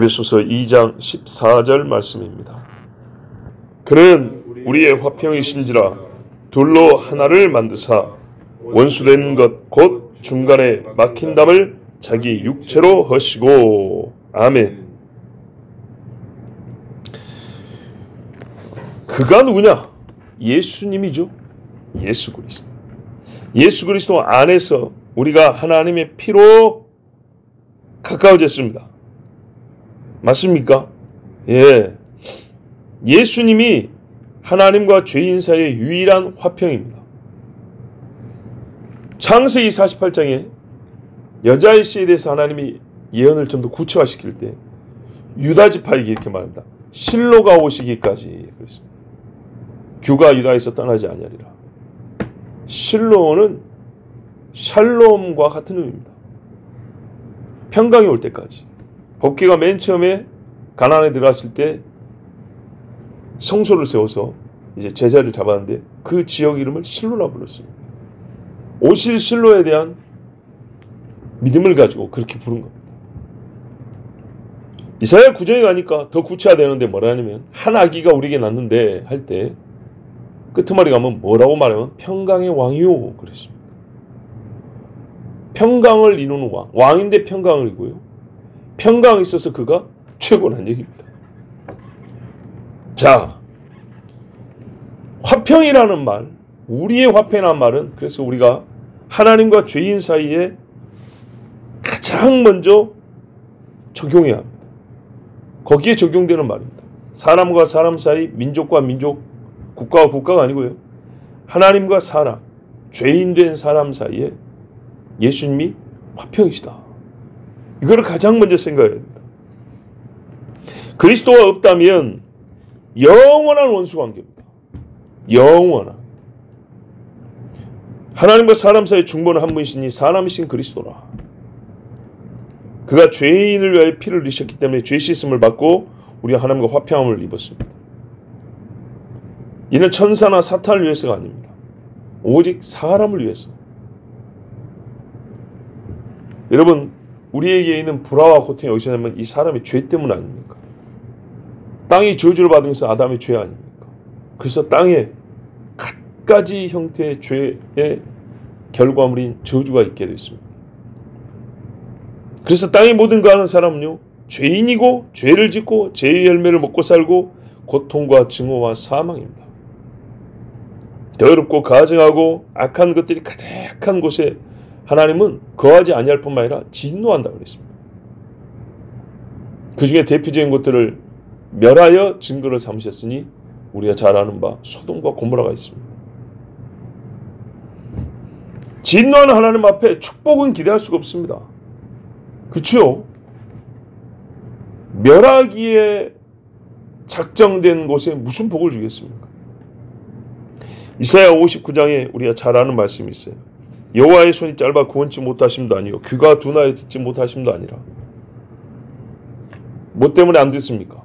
에베소서 2장 14절 말씀입니다. 그는 우리의 화평이신지라 둘로 하나를 만드사 원수된 것 곧 중간에 막힌 담을 자기 육체로 허시고. 아멘. 그가 누구냐? 예수님이죠. 예수 그리스도. 예수 그리스도 안에서 우리가 하나님의 피로 가까워졌습니다. 맞습니까? 예. 예수님이 하나님과 죄인 사이의 유일한 화평입니다. 창세기 48장에 여자의 씨에 대해서 하나님이 예언을 좀 더 구체화시킬 때 유다 지파에게 이렇게 말합니다. 실로가 오시기까지 그랬습니다. 규가 유다에서 떠나지 아니하리라. 실로는 샬롬과 같은 의미입니다. 평강이 올 때까지. 법궤가 맨 처음에 가나안에 들어갔을 때 성소를 세워서 이제 제자를 잡았는데 그 지역 이름을 실로라 불렀습니다. 오실 실로에 대한 믿음을 가지고 그렇게 부른 겁니다. 이사야 9장에 가니까 더 구체화되는데 뭐라 하냐면 한 아기가 우리에게 낳는데 할 때 끄트머리 가면 뭐라고 말하면 평강의 왕이요 그랬습니다. 평강을 이루는 왕. 왕인데 평강을 이루고요. 평강에 있어서 그가 최고라는 얘기입니다. 자, 화평이라는 말, 우리의 화평이라는 말은 그래서 우리가 하나님과 죄인 사이에 가장 먼저 적용해야 합니다. 거기에 적용되는 말입니다. 사람과 사람 사이, 민족과 민족, 국가와 국가가 아니고요. 하나님과 사람, 죄인 된 사람 사이에 예수님이 화평이시다. 이거를 가장 먼저 생각해야 됩니다. 그리스도가 없다면 영원한 원수 관계입니다. 영원한. 하나님과 사람 사이의 중보는 한 분이시니 사람이신 그리스도라. 그가 죄인을 위하여 피를 흘리셨기 때문에 죄 씻음을 받고 우리가 하나님과 화평함을 입었습니다. 이는 천사나 사탄을 위해서가 아닙니다. 오직 사람을 위해서. 여러분, 우리에게 있는 불화와 고통이 어디서 나면 이 사람의 죄 때문 아닙니까? 땅이 저주를 받으면서 아담의 죄 아닙니까? 그래서 땅에 갖가지 형태의 죄의 결과물인 저주가 있게 됐습니다. 그래서 땅의 모든 거하는 사람은요, 죄인이고 죄를 짓고 죄의 열매를 먹고 살고 고통과 증오와 사망입니다. 더럽고 가증하고 악한 것들이 가득한 곳에 하나님은 거하지 아니할 뿐만 아니라 진노한다고 그랬습니다. 그 중에 대표적인 것들을 멸하여 증거를 삼으셨으니 우리가 잘 아는 바 소돔과 고모라가 있습니다. 진노하는 하나님 앞에 축복은 기대할 수가 없습니다. 그렇죠? 멸하기에 작정된 곳에 무슨 복을 주겠습니까? 이사야 59장에 우리가 잘 아는 말씀이 있어요. 여호와의 손이 짧아 구원치 못하심도 아니요 귀가 둔하여 듣지 못하심도 아니라. 뭐 때문에 안 듣습니까?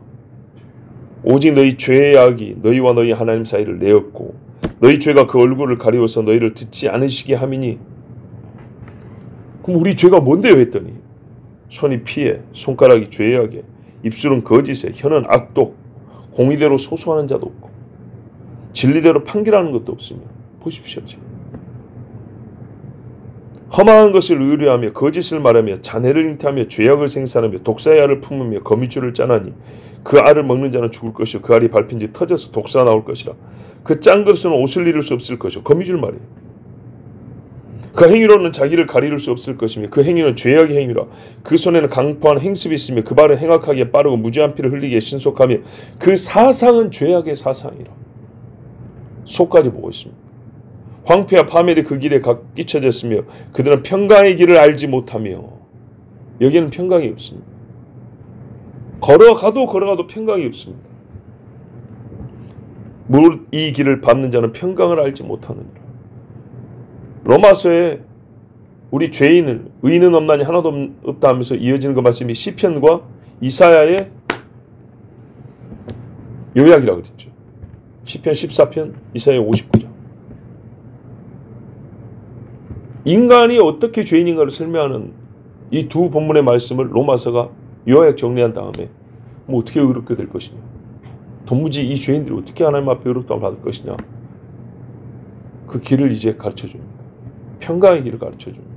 오직 너희 죄의 악이 너희와 너희 하나님 사이를 내었고 너희 죄가 그 얼굴을 가리워서 너희를 듣지 않으시게 함이니. 그럼 우리 죄가 뭔데요 했더니 손이 피해, 손가락이 죄악에, 입술은 거짓에, 혀는 악독, 공의대로 소소하는 자도 없고 진리대로 판결하는 것도 없으며. 보십시오. 험한 것을 의뢰하며 거짓을 말하며 잔해를 잉태하며 죄악을 생산하며 독사의 알을 품으며 거미줄을 짜나니 그 알을 먹는 자는 죽을 것이요 그 알이 밟힌 지 터져서 독사가 나올 것이라. 그 짠 것은 옷을 이룰 수 없을 것이요 거미줄 말이에요. 그 행위로는 자기를 가리울 수 없을 것이며 그 행위는 죄악의 행위라. 그 손에는 강포한 행습이 있으며 그 발은 행악하기에 빠르고 무지한 피를 흘리기에 신속하며 그 사상은 죄악의 사상이라. 속까지 보고 있습니다. 황폐와 파멸이 그 길에 끼쳐졌으며 그들은 평강의 길을 알지 못하며. 여기에는 평강이 없습니다. 걸어가도 평강이 없습니다. 이 길을 밟는 자는 평강을 알지 못하느니라. 로마서에 우리 죄인을 의인은 없나니 하나도 없다 하면서 이어지는 그 말씀이 시편과 이사야의 요약이라고 그랬죠. 시편 14편, 이사야 59장. 인간이 어떻게 죄인인가를 설명하는 이 두 본문의 말씀을 로마서가 요약 정리한 다음에 뭐 어떻게 의롭게 될 것이냐, 도무지 이 죄인들이 어떻게 하나님 앞에 의롭다함을 받을 것이냐, 그 길을 이제 가르쳐 줍니다. 평강의 길을 가르쳐 줍니다.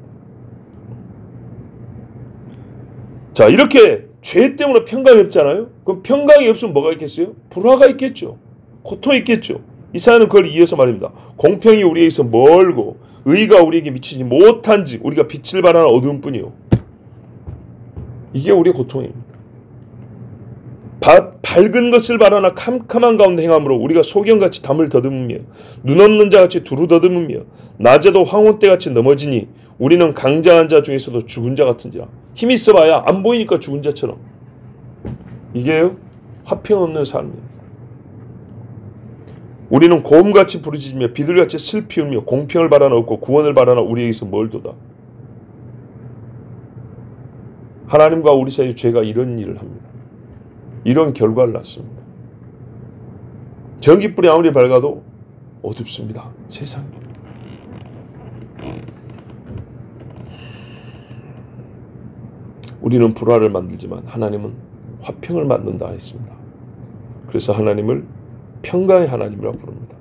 자, 이렇게 죄 때문에 평강이 없잖아요. 그럼 평강이 없으면 뭐가 있겠어요? 불화가 있겠죠. 고통이 있겠죠. 이사야는 그걸 이어서 말입니다. 공평이 우리에게서 멀고 의가 우리에게 미치지 못한즉 우리가 빛을 발하는 어두운 뿐이요. 이게 우리의 고통입니다. 밝은 것을 바라나 캄캄한 가운데 행함으로 우리가 소경같이 담을 더듬으며 눈 없는 자같이 두루 더듬으며 낮에도 황혼때같이 넘어지니 우리는 강장한 자 중에서도 죽은 자 같은지라. 힘이 있어봐야 안 보이니까 죽은 자처럼. 이게요, 화평 없는 삶이에요. 우리는 고음같이 부르짖으며 비둘같이 슬피 울며 공평을 바라나 없고 구원을 바라나 우리에게서 멀도다. 하나님과 우리 사이의 죄가 이런 일을 합니다. 이런 결과를 낳습니다. 전깃불이 아무리 밝아도 어둡습니다. 세상이. 우리는 불화를 만들지만 하나님은 화평을 만든다 했습니다. 그래서 하나님을 평강의 하나님이라고 부릅니다.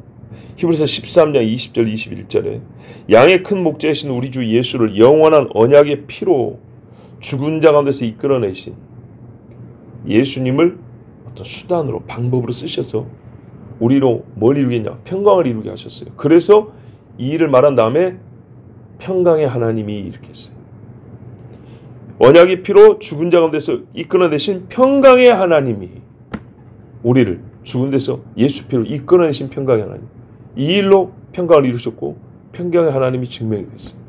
히브리서 13장 20절 21절에 양의 큰 목자이신 우리 주 예수를 영원한 언약의 피로 죽은 자 가운데서 이끌어내신 예수님을 어떤 수단으로, 방법으로 쓰셔서 우리로 뭘 이루겠냐? 평강을 이루게 하셨어요. 그래서 이 일을 말한 다음에 평강의 하나님이 이렇게 했어요. 언약의 피로 죽은 자 가운데서 이끌어내신 평강의 하나님이 우리를 죽은 데서 예수 피로 이끌어내신 평강의 하나님, 이 일로 평강을 이루셨고 평강의 하나님이 증명이 됐어요.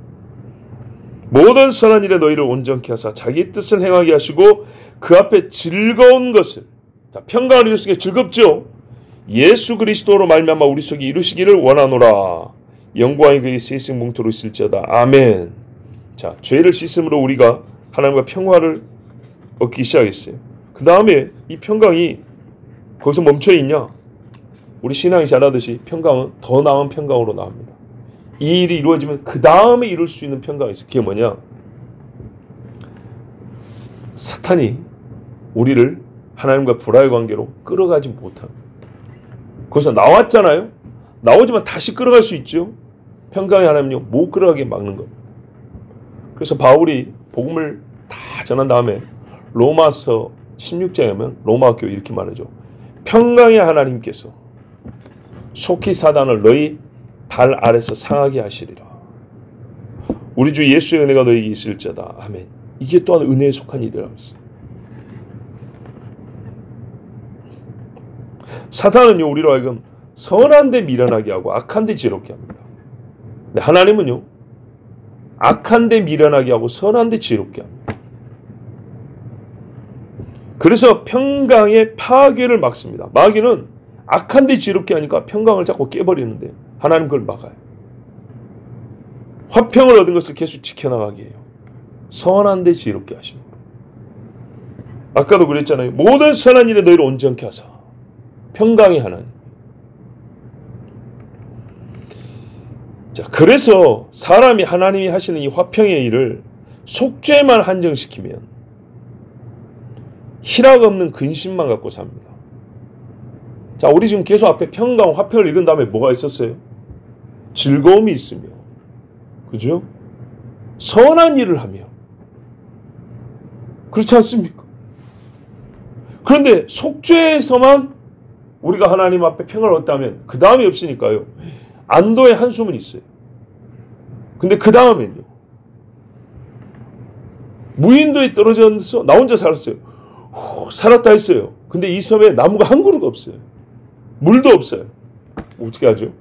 모든 선한 일에 너희를 온전케 하사 자기 뜻을 행하게 하시고 그 앞에 즐거운 것을, 자, 평강을 이루시는 게 즐겁죠. 예수 그리스도로 말미암아 우리 속에 이루시기를 원하노라. 영광이 그의 세생 뭉토로 있을지어다. 아멘. 자, 죄를 씻음으로 우리가 하나님과 평화를 얻기 시작했어요. 그 다음에 이 평강이 거기서 멈춰 있냐? 우리 신앙이 잘하듯이 평강은 더 나은 평강으로 나옵니다. 이 일이 이루어지면 그 다음에 이룰 수 있는 평강이 있어요. 그게 뭐냐? 사탄이 우리를 하나님과 불화의 관계로 끌어가지 못합니다. 거기서 나왔잖아요. 나오지만 다시 끌어갈 수 있죠. 평강의 하나님은요, 못 끌어가게 막는 겁니다. 그래서 바울이 복음을 다 전한 다음에 로마서 16장에 보면 로마 교회 이렇게 말하죠. 평강의 하나님께서 속히 사단을 너희 발 아래서 상하게 하시리라. 우리 주 예수의 은혜가 너희에게 있을지어다. 아멘. 이게 또한 은혜에 속한 일이라고 했어요. 사탄은요, 우리로 하여금 선한 데 미련하게 하고 악한 데 지혜롭게 합니다. 근데 하나님은요, 악한 데 미련하게 하고 선한 데 지혜롭게 합니다. 그래서 평강의 파괴를 막습니다. 마귀는 악한 데 지혜롭게 하니까 평강을 자꾸 깨버리는데 하나님 그걸 막아요. 화평을 얻은 것을 계속 지켜나가게 해요. 선한 데 지혜롭게 하십니다. 아까도 그랬잖아요. 모든 선한 일에 너희를 온전케 하사. 평강의 하나님. 자, 그래서 사람이 하나님이 하시는 이 화평의 일을 속죄만 한정시키면 희락 없는 근심만 갖고 삽니다. 자, 우리 지금 계속 앞에 평강, 화평을 읽은 다음에 뭐가 있었어요? 즐거움이 있으며, 그죠? 선한 일을 하며. 그렇지 않습니까? 그런데 속죄에서만 우리가 하나님 앞에 평안을 얻다면 그 다음이 없으니까요. 안도의 한숨은 있어요. 근데 그 다음엔요. 무인도에 떨어져서 나 혼자 살았어요. 살았다 했어요. 근데 이 섬에 나무가 한 그루가 없어요. 물도 없어요. 어떻게 하죠?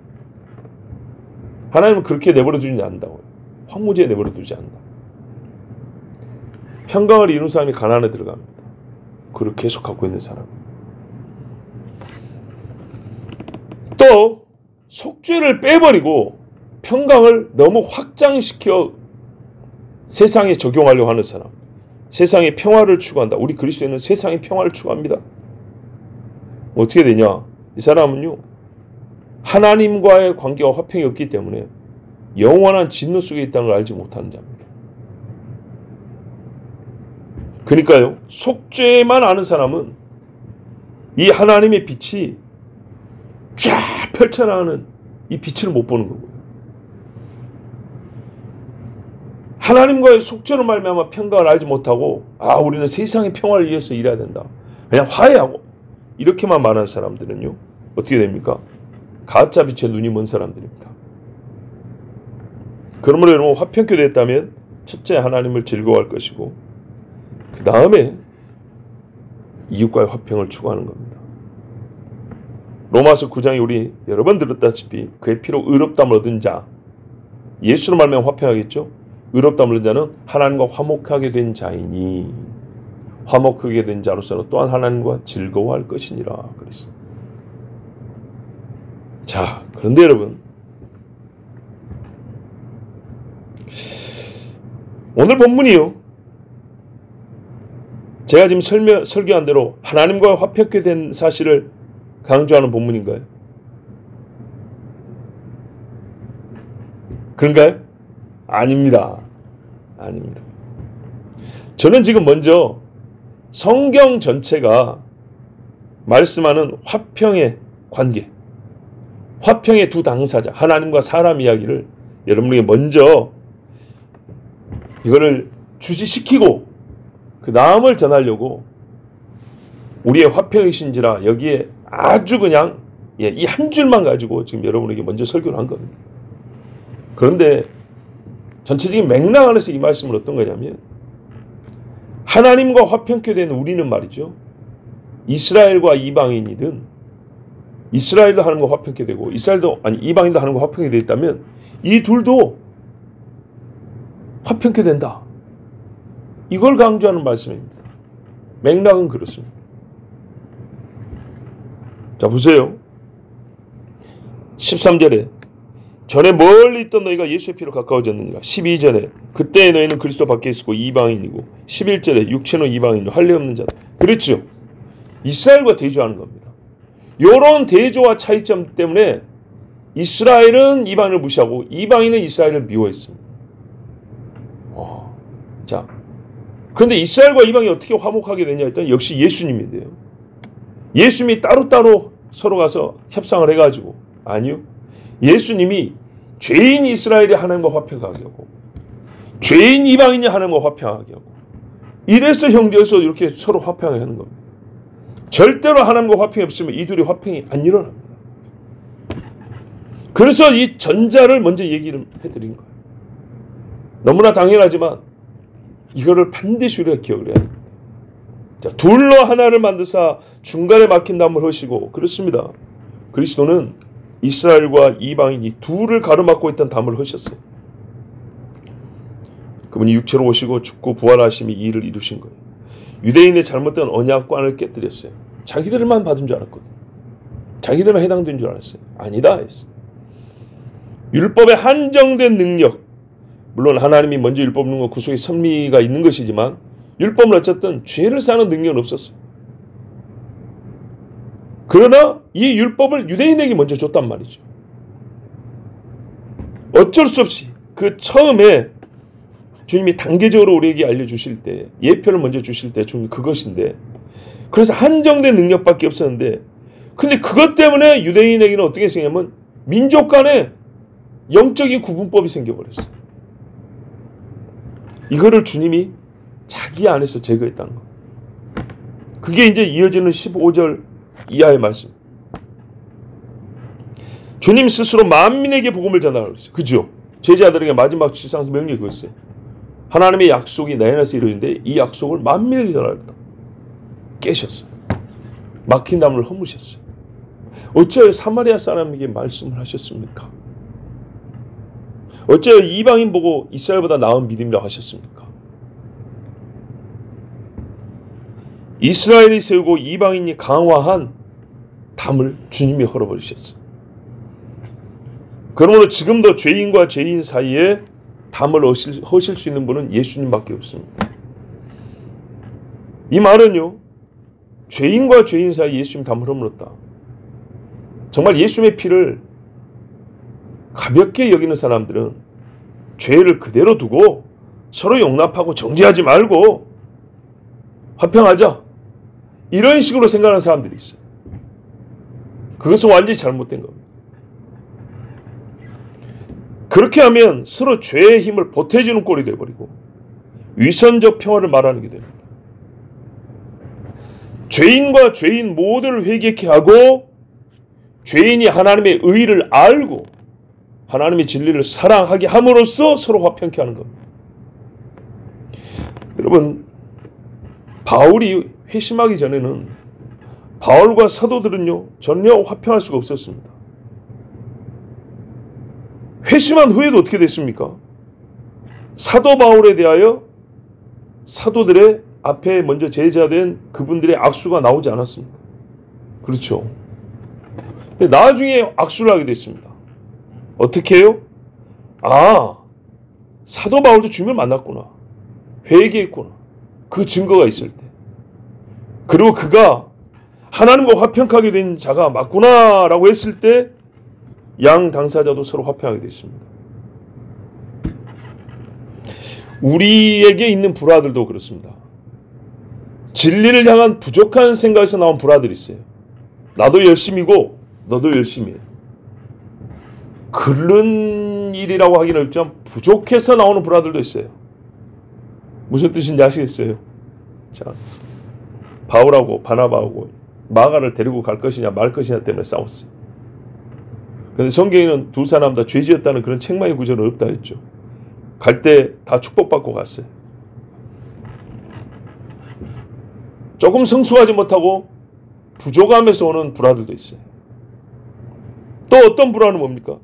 하나님은 그렇게 내버려 두지 않는다고요. 황무지에 내버려 두지 않는다. 평강을 이룬 사람이 가나안에 들어갑니다. 그걸 계속 갖고 있는 사람. 또 속죄를 빼버리고 평강을 너무 확장시켜 세상에 적용하려고 하는 사람. 세상의 평화를 추구한다. 우리 그리스도인은 세상의 평화를 추구합니다. 어떻게 되냐? 이 사람은요, 하나님과의 관계와 화평이 없기 때문에 영원한 진노 속에 있다는 걸 알지 못하는 자입니다. 그러니까요, 속죄만 아는 사람은 이 하나님의 빛이 쫙 펼쳐나가는 이 빛을 못 보는 거고요. 하나님과의 속죄로 말미암아 평강을 알지 못하고, 우리는 세상의 평화를 위해서 일해야 된다, 그냥 화해하고, 이렇게만 말하는 사람들은요, 어떻게 됩니까? 가짜 빛에 눈이 먼 사람들입니다. 그러므로 여러분, 화평케 됐다면 첫째 하나님을 즐거워할 것이고, 그 다음에 이웃과의 화평을 추구하는 겁니다. 로마서 9장에 우리 여러 번 들었다시피 그의 피로 의롭다함을 얻은 자, 예수로 말미암아 화평하겠죠. 의롭다함을 얻은 자는 하나님과 화목하게 된 자이니 화목하게 된 자로서는 또한 하나님과 즐거워할 것이니라 그랬어요. 자, 그런데 여러분, 오늘 본문이요, 제가 지금 설교한 대로 하나님과 화평케 된 사실을 강조하는 본문인가요? 그런가요? 아닙니다. 아닙니다. 저는 지금 먼저 성경 전체가 말씀하는 화평의 관계, 화평의 두 당사자, 하나님과 사람 이야기를 여러분에게 먼저 이거를 주지시키고 그 다음을 전하려고 우리의 화평이신지라 여기에 아주 그냥 이 한 줄만 가지고 지금 여러분에게 먼저 설교를 한 겁니다. 그런데 전체적인 맥락 안에서 이 말씀은 어떤 거냐면, 하나님과 화평케 된 우리는 말이죠, 이스라엘과 이방인이든 이스라엘도 하나님과 화평케 되고 이방인도 하나님과 화평케 되어 있다면 이 둘도 화평케 된다, 이걸 강조하는 말씀입니다. 맥락은 그렇습니다. 자, 보세요. 13절에 전에 멀리 있던 너희가 예수의 피로 가까워졌느니라. 12절에 그때 너희는 그리스도 밖에 있었고 이방인이고, 11절에 육체는 이방인이고 할례 없는 자다. 그렇죠. 이스라엘과 대조하는 겁니다. 이런 대조와 차이점 때문에 이스라엘은 이방인을 무시하고 이방인은 이스라엘을 미워했습니다. 자, 그런데 이스라엘과 이방인이 어떻게 화목하게 되냐 했더니 역시 예수님이 돼요. 예수님이 따로따로 서로 가서 협상을 해가지고, 아니요, 예수님이 죄인 이스라엘이 하나님과 화평하게 하고 죄인 이방인이 하나님과 화평하게 하고, 이래서 형제에서 이렇게 서로 화평하게 하는 겁니다. 절대로 하나님과 화평이 없으면 이 둘이 화평이 안 일어납니다. 그래서 이 전자를 먼저 얘기를 해드린 거예요. 너무나 당연하지만 이거를 반드시 우리가 기억을 해야 됩니다. 자, 둘로 하나를 만드사 중간에 막힌 담을 허시고, 그렇습니다. 그리스도는 이스라엘과 이방인 이 둘을 가로막고 있던 담을 허셨어요. 그분이 육체로 오시고 죽고 부활하심이 이 일을 이루신 거예요. 유대인의 잘못된 언약관을 깨뜨렸어요. 자기들만 받은 줄 알았거든요. 자기들만 해당된 줄 알았어요. 아니다 했어요. 율법의 한정된 능력, 물론 하나님이 먼저 율법 넣은 건 구속의 섭리가 있는 것이지만 율법은 어쨌든 죄를 사는 능력은 없었어요. 그러나 이 율법을 유대인에게 먼저 줬단 말이죠. 어쩔 수 없이 그 처음에 주님이 단계적으로 우리에게 알려주실 때, 예표를 먼저 주실 때 주님이 그것인데, 그래서 한정된 능력밖에 없었는데, 근데 그것 때문에 유대인에게는 어떻게 생겼냐면 민족 간에 영적인 구분법이 생겨버렸어요. 이거를 주님이 자기 안에서 제거했다는 거. 그게 이제 이어지는 15절 이하의 말씀. 주님 스스로 만민에게 복음을 전하라고 했어요. 그죠? 제자들에게 마지막 지상에서 명령이 그거였어요. 하나님의 약속이 내 안에서 이루어지는데 이 약속을 만민에게 전하겠다. 깨셨어요. 막힌 담을 허무셨어요. 어찌하여 사마리아 사람에게 말씀을 하셨습니까? 어찌하여 이방인 보고 이스라엘보다 나은 믿음이라고 하셨습니까? 이스라엘이 세우고 이방인이 강화한 담을 주님이 헐어버리셨어요. 그러므로 지금도 죄인과 죄인 사이에 담을 허실 수 있는 분은 예수님밖에 없습니다. 이 말은요, 죄인과 죄인 사이에 예수님 담을 허물었다. 정말 예수님의 피를 가볍게 여기는 사람들은 죄를 그대로 두고 서로 용납하고 정죄하지 말고 화평하자. 이런 식으로 생각하는 사람들이 있어요. 그것은 완전히 잘못된 겁니다. 그렇게 하면 서로 죄의 힘을 보태주는 꼴이 되어버리고 위선적 평화를 말하는 게 됩니다. 죄인과 죄인 모두를 회개케 하고 죄인이 하나님의 의를 알고 하나님의 진리를 사랑하게 함으로써 서로 화평케 하는 겁니다. 여러분, 바울이 회심하기 전에는 바울과 사도들은요 전혀 화평할 수가 없었습니다. 회심한 후에도 어떻게 됐습니까? 사도 바울에 대하여 사도들의 앞에 먼저 제자된 그분들의 악수가 나오지 않았습니다. 그렇죠. 나중에 악수를 하게 됐습니다. 어떻게 해요? 아, 사도 바울도 주님을 만났구나. 회개했구나. 그 증거가 있을 때. 그리고 그가 하나님과 화평하게 된 자가 맞구나 라고 했을 때 양 당사자도 서로 화평하게 됐습니다. 우리에게 있는 불화들도 그렇습니다. 진리를 향한 부족한 생각에서 나온 불화들이 있어요. 나도 열심이고 너도 열심히 해. 그런 일이라고 하기는 어렵지만 부족해서 나오는 불화들도 있어요. 무슨 뜻인지 아시겠어요? 자, 바울하고 바나바하고 마가를 데리고 갈 것이냐 말 것이냐 때문에 싸웠어요. 그런데 성경에는 두 사람 다 죄지었다는 그런 책망의 구절은 없다 했죠. 갈 때 다 축복받고 갔어요. 조금 성숙하지 못하고 부족함에서 오는 불화들도 있어요. 또 어떤 불화는 뭡니까?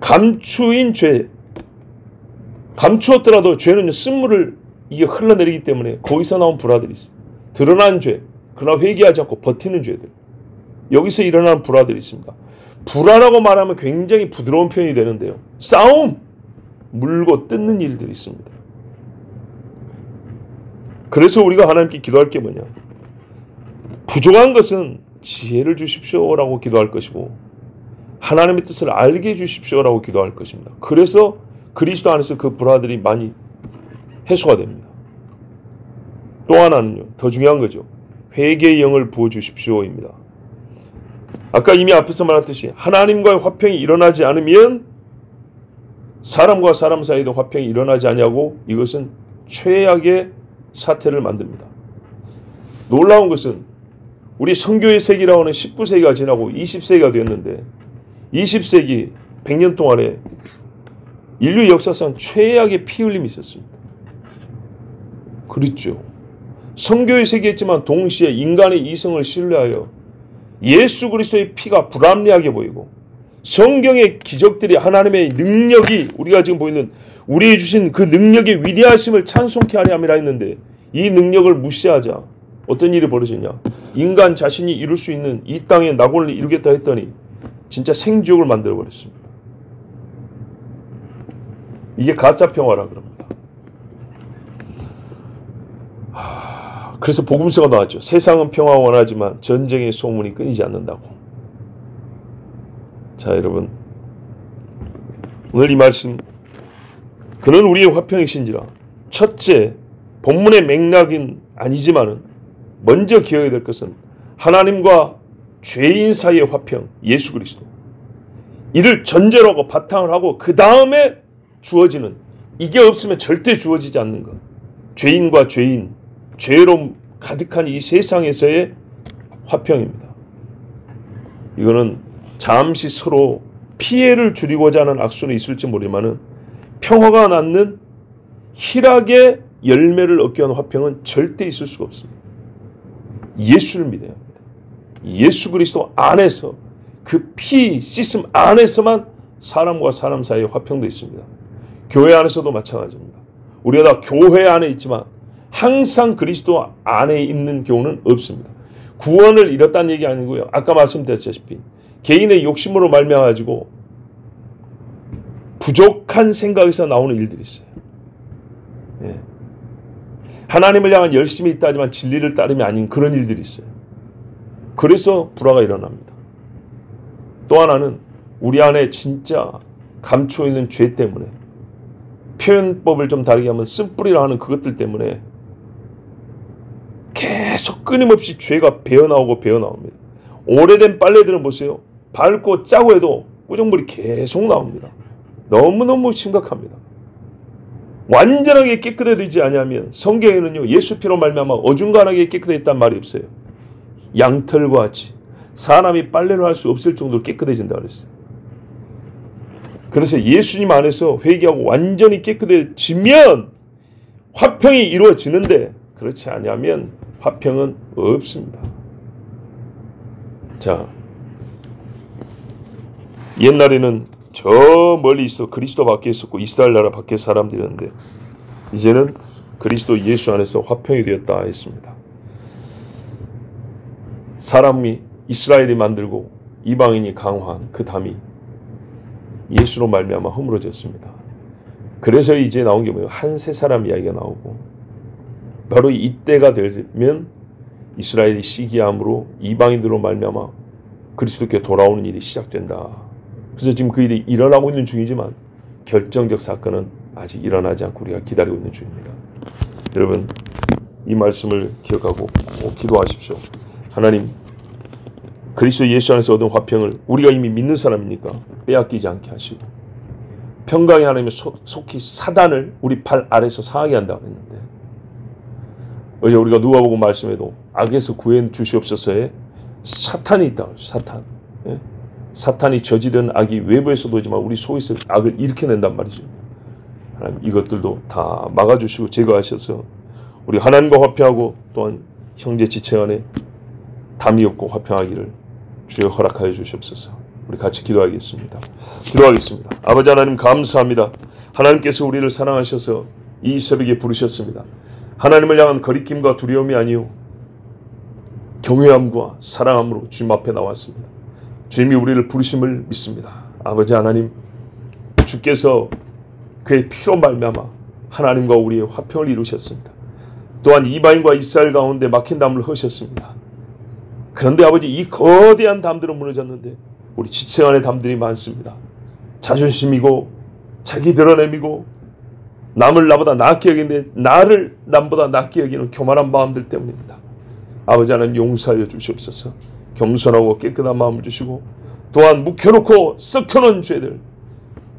감추인 죄. 감추었더라도 죄는 쓴물을 이게 흘러내리기 때문에 거기서 나온 불화들이 있어요. 드러난 죄, 그러나 회개하지 않고 버티는 죄들. 여기서 일어나는 불화들이 있습니다. 불화라고 말하면 굉장히 부드러운 표현이 되는데요. 싸움, 물고 뜯는 일들이 있습니다. 그래서 우리가 하나님께 기도할 게 뭐냐? 부족한 것은 지혜를 주십시오라고 기도할 것이고 하나님의 뜻을 알게 해주십시오라고 기도할 것입니다. 그래서 그리스도 안에서 그 불화들이 많이 해소가 됩니다. 또 하나는요, 더 중요한 거죠. 회개의 영을 부어주십시오입니다. 아까 이미 앞에서 말했듯이 하나님과의 화평이 일어나지 않으면 사람과 사람 사이도 화평이 일어나지 않냐고 이것은 최악의 사태를 만듭니다. 놀라운 것은 우리 선교의 세기라고 하는 19세기가 지나고 20세기가 되었는데 20세기 100년 동안에 인류 역사상 최악의 피 흘림이 있었습니다. 그렇죠. 선교의 세계였지만 동시에 인간의 이성을 신뢰하여 예수 그리스도의 피가 불합리하게 보이고 성경의 기적들이 하나님의 능력이 우리가 지금 보이는 우리에게 주신 그 능력의 위대하심을 찬송케 하려 함이라 했는데 이 능력을 무시하자 어떤 일이 벌어지냐. 인간 자신이 이룰 수 있는 이 땅에 낙원을 이루겠다 했더니 진짜 생지옥을 만들어버렸습니다. 이게 가짜 평화라 그럽니다. 그래서 복음서가 나왔죠. 세상은 평화 원하지만 전쟁의 소문이 끊이지 않는다고. 자, 여러분, 오늘 이 말씀, 그는 우리의 화평이신지라. 첫째, 본문의 맥락은 아니지만은 먼저 기억해야 될 것은 하나님과 죄인 사이의 화평, 예수 그리스도. 이를 전제로 하고 바탕을 하고 그 다음에 주어지는, 이게 없으면 절대 주어지지 않는 것. 죄인과 죄인, 죄로 가득한 이 세상에서의 화평입니다. 이거는 잠시 서로 피해를 줄이고자 하는 악수는 있을지 모르지만은 평화가 낳는 희락의 열매를 얻기 위한 화평은 절대 있을 수가 없습니다. 예수를 믿어야 합니다. 예수 그리스도 안에서 그 피 시스템 안에서만 사람과 사람 사이의 화평도 있습니다. 교회 안에서도 마찬가지입니다. 우리가 다 교회 안에 있지만 항상 그리스도 안에 있는 경우는 없습니다. 구원을 잃었다는 얘기 아니고요. 아까 말씀드렸다시피 개인의 욕심으로 말미암아가지고 부족한 생각에서 나오는 일들이 있어요. 예. 하나님을 향한 열심이 있다 하지만 진리를 따르면 아닌 그런 일들이 있어요. 그래서 불화가 일어납니다. 또 하나는 우리 안에 진짜 감추어 있는 죄 때문에 표현법을 좀 다르게 하면 쓴뿌리라 하는 그것들 때문에 계속 끊임없이 죄가 배어나오고 배어나옵니다. 오래된 빨래들은 보세요. 밝고 짜고 해도 꾸정물이 계속 나옵니다. 너무너무 심각합니다. 완전하게 깨끗해지지 않으면 성경에는요, 예수 피로 말미암아 어중간하게 깨끗했단 말이 없어요. 양털과 같이 사람이 빨래를 할 수 없을 정도로 깨끗해진다고 그랬어요. 그래서 예수님 안에서 회개하고 완전히 깨끗해지면 화평이 이루어지는데, 그렇지 않으면 화평은 없습니다. 자, 옛날에는 저 멀리 있어 그리스도 밖에 있었고 이스라엘 나라 밖에 사람들이었는데, 이제는 그리스도 예수 안에서 화평이 되었다 했습니다. 사람이 이스라엘이 만들고 이방인이 강화한 그 담이 예수로 말미암아 허물어졌습니다. 그래서 이제 나온 게 뭐예요? 한 세 사람 이야기가 나오고, 바로 이때가 되면 이스라엘이 시기함으로 이방인들로 말미암아 그리스도께 돌아오는 일이 시작된다. 그래서 지금 그 일이 일어나고 있는 중이지만 결정적 사건은 아직 일어나지 않고 우리가 기다리고 있는 중입니다. 여러분, 이 말씀을 기억하고 기도하십시오. 하나님, 그리스도 예수 안에서 얻은 화평을 우리가 이미 믿는 사람이니까 빼앗기지 않게 하시고, 평강의 하나님의 속히 사단을 우리 발 아래서 상하게 한다고 했는데, 어제 우리가 누가복음 말씀에도 악에서 구해 주시옵소서에 사탄이 있다. 사탄. 예? 사탄이 저지른 악이 외부에서도 오지만 우리 속에서 악을 일으켜낸단 말이죠. 하나님, 이것들도 다 막아주시고 제거하셔서 우리 하나님과 화평하고 또한 형제 지체 간에 담이 없고 화평하기를 주여 허락하여 주시옵소서. 우리 같이 기도하겠습니다. 기도하겠습니다. 아버지 하나님, 감사합니다. 하나님께서 우리를 사랑하셔서 이 새벽에 부르셨습니다. 하나님을 향한 거리낌과 두려움이 아니요 경외함과 사랑함으로 주님 앞에 나왔습니다. 주님이 우리를 부르심을 믿습니다. 아버지 하나님, 주께서 그의 피로 말미암아 하나님과 우리의 화평을 이루셨습니다. 또한 이방인과 이스라엘 가운데 막힌 담을 허셨습니다. 그런데 아버지, 이 거대한 담들은 무너졌는데 우리 지체 안에 담들이 많습니다. 자존심이고 자기 드러냄이고 남을 나보다 낫게 여기는데 나를 남보다 낫게 여기는 교만한 마음들 때문입니다. 아버지 하나님, 용서하여 주시옵소서. 겸손하고 깨끗한 마음을 주시고, 또한 묵혀놓고 썩혀놓은 죄들,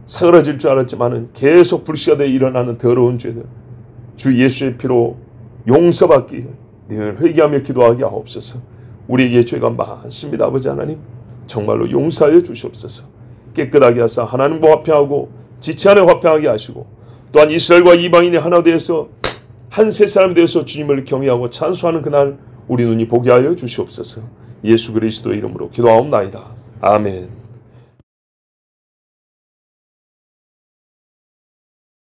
사그라질 줄 알았지만은 계속 불씨가 되어 일어나는 더러운 죄들, 주 예수의 피로 용서받기 늘 회개하며 기도하게 하옵소서. 우리에게 죄가 많습니다. 아버지 하나님, 정말로 용서하여 주시옵소서. 깨끗하게 하사 하나님과 화평하고 지체 안에 화평하게 하시고, 또한 이스라엘과 이방인이 하나 되어서 한 세 사람 되어서 주님을 경외하고 찬수하는 그날 우리 눈이 보게 하여 주시옵소서. 예수 그리스도의 이름으로 기도하옵나이다. 아멘.